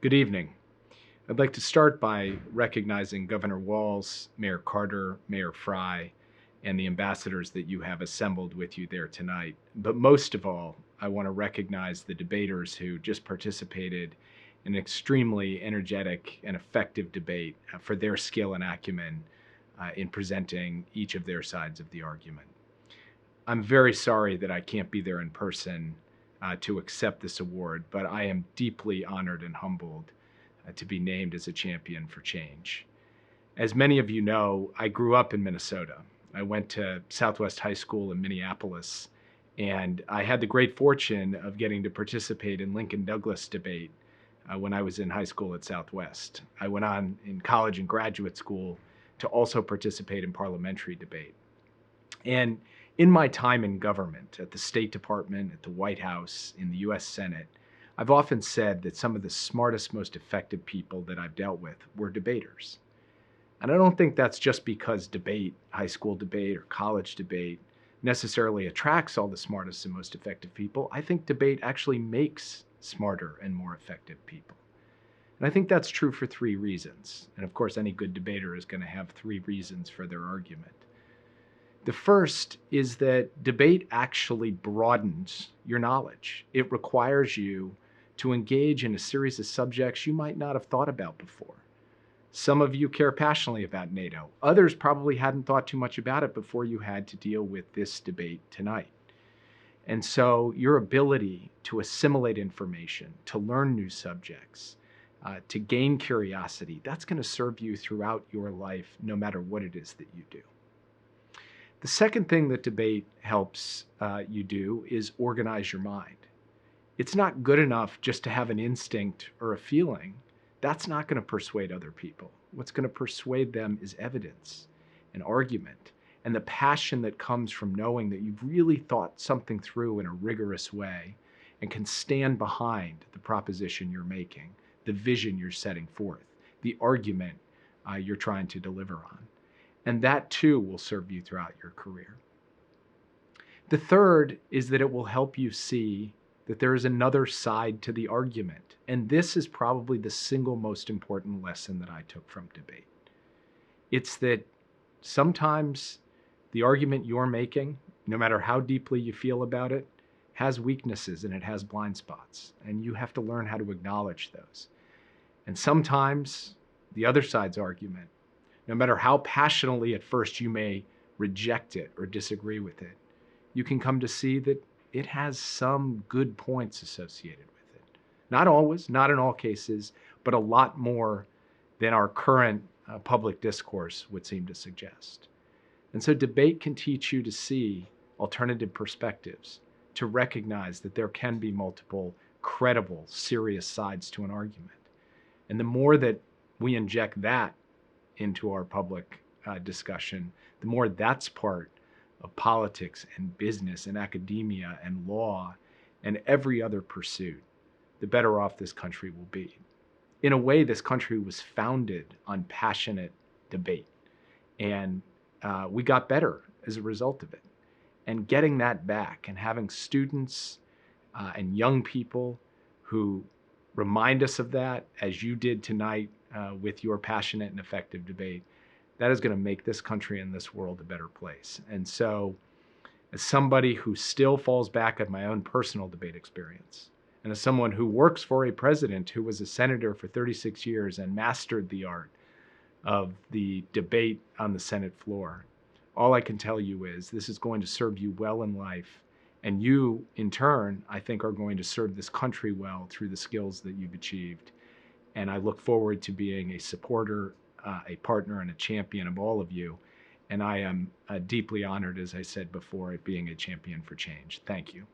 Good evening. I'd like to start by recognizing Governor Walz, Mayor Carter, Mayor Fry, and the ambassadors that you have assembled with you there tonight. But most of all, I want to recognize the debaters who just participated in an extremely energetic and effective debate for their skill and acumen in presenting each of their sides of the argument. I'm very sorry that I can't be there in person to accept this award, but I am deeply honored and humbled to be named as a champion for change. As many of you know, I grew up in Minnesota. I went to Southwest High School in Minneapolis, and I had the great fortune of getting to participate in Lincoln-Douglas debate when I was in high school at Southwest. I went on in college and graduate school to also participate in parliamentary debate. And in my time in government, at the State Department, at the White House, in the US Senate, I've often said that some of the smartest, most effective people that I've dealt with were debaters. And I don't think that's just because debate, high school debate or college debate, necessarily attracts all the smartest and most effective people. I think debate actually makes smarter and more effective people. And I think that's true for three reasons. And of course, any good debater is going to have three reasons for their argument. The first is that debate actually broadens your knowledge. It requires you to engage in a series of subjects you might not have thought about before. Some of you care passionately about NATO. Others probably hadn't thought too much about it before you had to deal with this debate tonight. And so your ability to assimilate information, to learn new subjects, to gain curiosity, that's going to serve you throughout your life, no matter what it is that you do. The second thing that debate helps you do is organize your mind. It's not good enough just to have an instinct or a feeling. That's not going to persuade other people. What's going to persuade them is evidence, an argument, and the passion that comes from knowing that you've really thought something through in a rigorous way and can stand behind the proposition you're making, the vision you're setting forth, the argument you're trying to deliver on. And that too will serve you throughout your career. The third is that it will help you see that there is another side to the argument. And this is probably the single most important lesson that I took from debate. It's that sometimes the argument you're making, no matter how deeply you feel about it, has weaknesses and it has blind spots. And you have to learn how to acknowledge those. And sometimes the other side's argument, no matter how passionately at first you may reject it or disagree with it, you can come to see that it has some good points associated with it. Not always, not in all cases, but a lot more than our current public discourse would seem to suggest. And so debate can teach you to see alternative perspectives, to recognize that there can be multiple credible, serious sides to an argument. And the more that we inject that into our public discussion, the more that's part of politics and business and academia and law and every other pursuit, the better off this country will be. In a way, this country was founded on passionate debate, and we got better as a result of it. And getting that back and having students and young people who remind us of that, as you did tonight with your passionate and effective debate, that is going to make this country and this world a better place. And so, as somebody who still falls back on my own personal debate experience, and as someone who works for a president who was a senator for 36 years and mastered the art of the debate on the Senate floor, all I can tell you is this is going to serve you well in life. And you, in turn, I think are going to serve this country well through the skills that you've achieved. And I look forward to being a supporter, a partner, and a champion of all of you. And I am deeply honored, as I said before, at being a champion for change. Thank you.